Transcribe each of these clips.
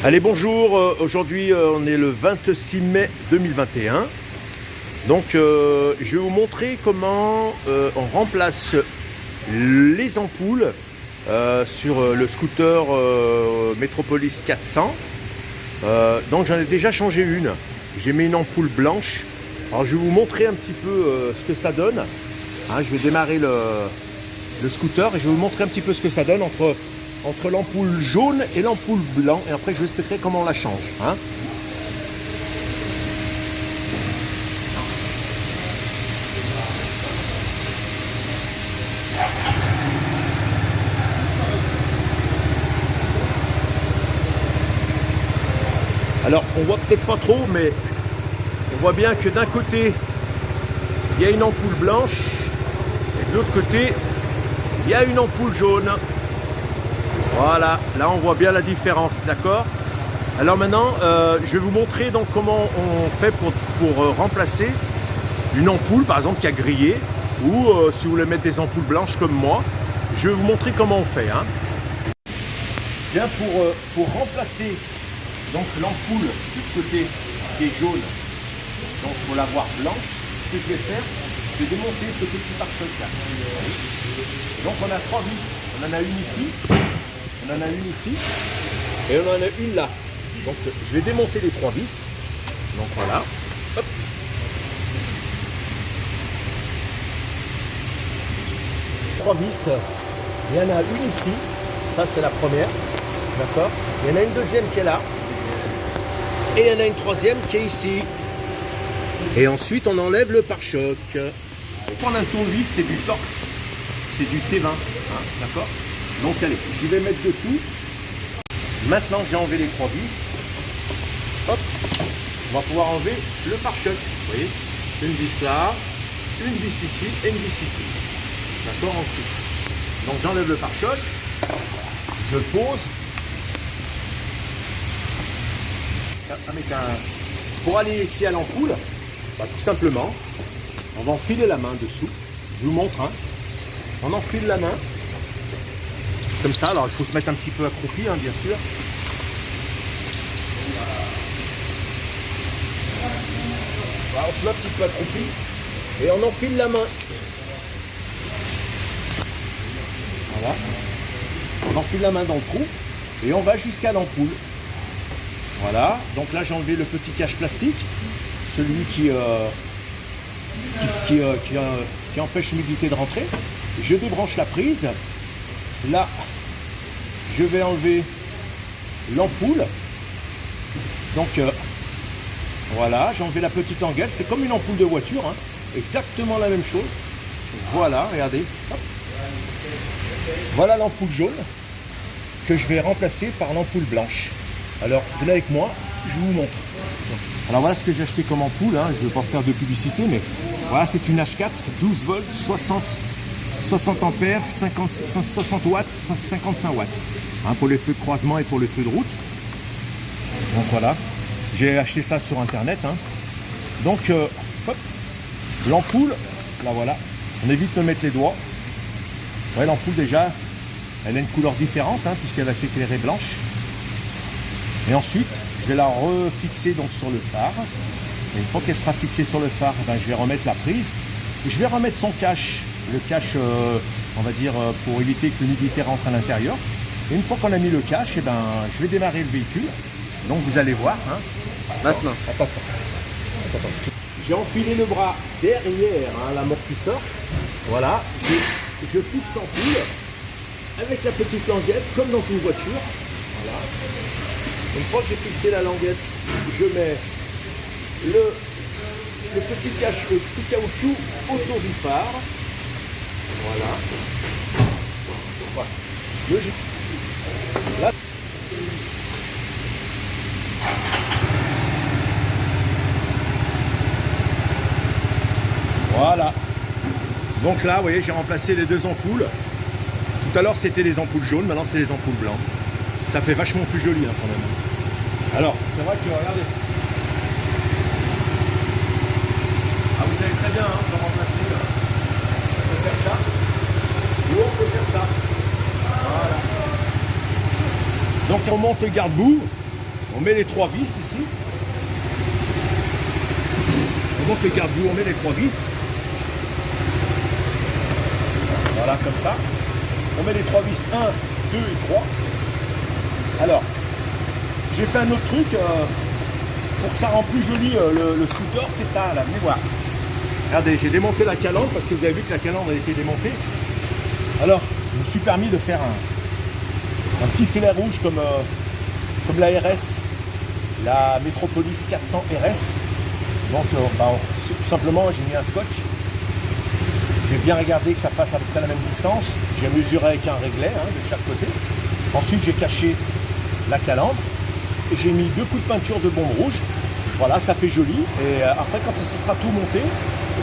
Allez, bonjour, aujourd'hui on est le 26 mai 2021. Donc je vais vous montrer comment on remplace les ampoules sur le scooter Metropolis 400. Donc j'en ai déjà changé une. J'ai mis une ampoule blanche. Alors je vais vous montrer un petit peu ce que ça donne. Hein, je vais démarrer le scooter et je vais vous montrer un petit peu ce que ça donne entre l'ampoule jaune et l'ampoule blanc. Et après je vous expliquerai comment on la change. Hein. Alors on voit peut-être pas trop, mais on voit bien que d'un côté il y a une ampoule blanche et de l'autre côté il y a une ampoule jaune. Voilà, là on voit bien la différence, d'accord? Alors maintenant je vais vous montrer donc comment on fait pour remplacer une ampoule par exemple qui a grillé, ou si vous voulez mettre des ampoules blanches comme moi, je vais vous montrer comment on fait. Hein. Bien, pour remplacer donc l'ampoule de ce côté qui est jaune, donc pour l'avoir blanche, ce que je vais faire, je vais démonter ce petit pare-choc là. Donc on a 3 vis, on en a une ici, on en a une ici, et on en a une là. Donc je vais démonter les 3 vis. Donc voilà. Hop. Trois vis, il y en a une ici, ça c'est la première, d'accord? Il y en a une deuxième qui est là. Et il y en a une troisième qui est ici. Et ensuite, on enlève le pare-choc. Pour prendre un tournevis, c'est du Torx. C'est du T20. Hein, d'accord? Donc, allez, je vais mettre dessous. Maintenant que j'ai enlevé les 3 vis, hop, on va pouvoir enlever le pare-choc. Vous voyez? Une vis là, une vis ici et une vis ici. D'accord? Ensuite. Donc, j'enlève le pare-choc. Je pose. Pour aller ici à l'ampoule, bah, tout simplement, on va enfiler la main dessous. Je vous montre. Hein. On enfile la main. Comme ça. Alors il faut se mettre un petit peu accroupi, hein, bien sûr. Voilà, on se met un petit peu accroupi. Et on enfile la main. Voilà. On enfile la main dans le trou. Et on va jusqu'à l'ampoule. Voilà, donc là j'ai enlevé le petit cache plastique, celui qui empêche l'humidité de rentrer. Je débranche la prise. Là, je vais enlever l'ampoule. Donc voilà, j'ai enlevé la petite languette. C'est comme une ampoule de voiture, hein. Exactement la même chose. Voilà, regardez. Hop. Voilà l'ampoule jaune que je vais remplacer par l'ampoule blanche. Alors, venez avec moi, je vous montre. Alors voilà ce que j'ai acheté comme ampoule, hein. Je ne vais pas faire de publicité, mais voilà, c'est une H4, 12 volts, 60 ampères, 60 watts, 55 watts. Hein, pour les feux de croisement et pour les feux de route. Donc voilà, j'ai acheté ça sur internet. Hein. Donc, hop, l'ampoule, là voilà, on évite de mettre les doigts. Vous voyez, l'ampoule déjà, elle a une couleur différente, hein, puisqu'elle va s'éclairer blanche. Et ensuite, je vais la refixer donc sur le phare. Et une fois qu'elle sera fixée sur le phare, ben, je vais remettre la prise. Et je vais remettre son cache. Le cache, on va dire, pour éviter que l'humidité rentre à l'intérieur. Et une fois qu'on a mis le cache, et ben, je vais démarrer le véhicule. Donc vous allez voir. Hein. Maintenant. Attends. J'ai enfilé le bras derrière, hein, l'amortisseur. Voilà. Je fixe l'ampoule avec la petite languette, comme dans une voiture. Voilà. Une fois que j'ai fixé la languette, je mets le petit caoutchouc autour du phare. Voilà. Là. Voilà. Donc là, vous voyez, j'ai remplacé les 2 ampoules. Tout à l'heure, c'était les ampoules jaunes, maintenant c'est les ampoules blanches. Ça fait vachement plus joli, hein, quand même. Alors, c'est vrai que, regardez. Ah, vous savez très bien, hein, de remplacer. On peut faire ça. Ou on peut faire ça. Voilà. Donc, on monte le garde-boue. On met les 3 vis ici. On monte les garde-boue, on met les 3 vis. Voilà, comme ça. On met les 3 vis 1, 2 et 3. Alors, j'ai fait un autre truc pour que ça rende plus joli le scooter, c'est ça là, venez voir. Regardez, j'ai démonté la calandre parce que vous avez vu que la calandre a été démontée. Alors, je me suis permis de faire un petit filet rouge comme la RS, la Metropolis 400 RS. Donc, tout simplement, j'ai mis un scotch. J'ai bien regardé que ça fasse à peu près la même distance. J'ai mesuré avec un réglet de chaque côté. Ensuite, j'ai caché la calandre. Et j'ai mis 2 coups de peinture de bombe rouge. Voilà, ça fait joli. Et après, quand ce sera tout monté,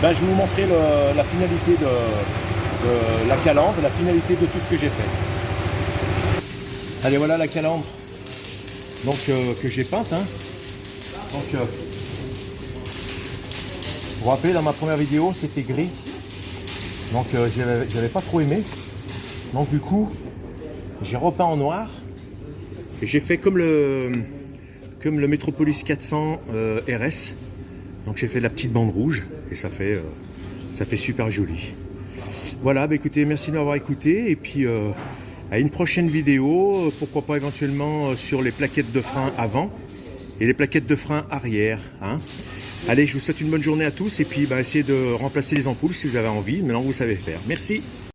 je vais vous montrer la finalité de la calandre, la finalité de tout ce que j'ai fait. Allez, voilà la calandre donc, que j'ai peinte. Donc, vous vous rappelez, dans ma première vidéo, c'était gris. Donc, j'avais pas trop aimé. Donc, du coup, j'ai repeint en noir. Et j'ai fait comme le Metropolis 400 RS. Donc, j'ai fait la petite bande rouge. Et ça fait super joli. Voilà, bah écoutez, merci de m'avoir écouté. Et puis, à une prochaine vidéo, pourquoi pas éventuellement sur les plaquettes de frein avant et les plaquettes de frein arrière. Allez, je vous souhaite une bonne journée à tous. Et puis, essayez de remplacer les ampoules si vous avez envie. Maintenant, vous savez faire. Merci.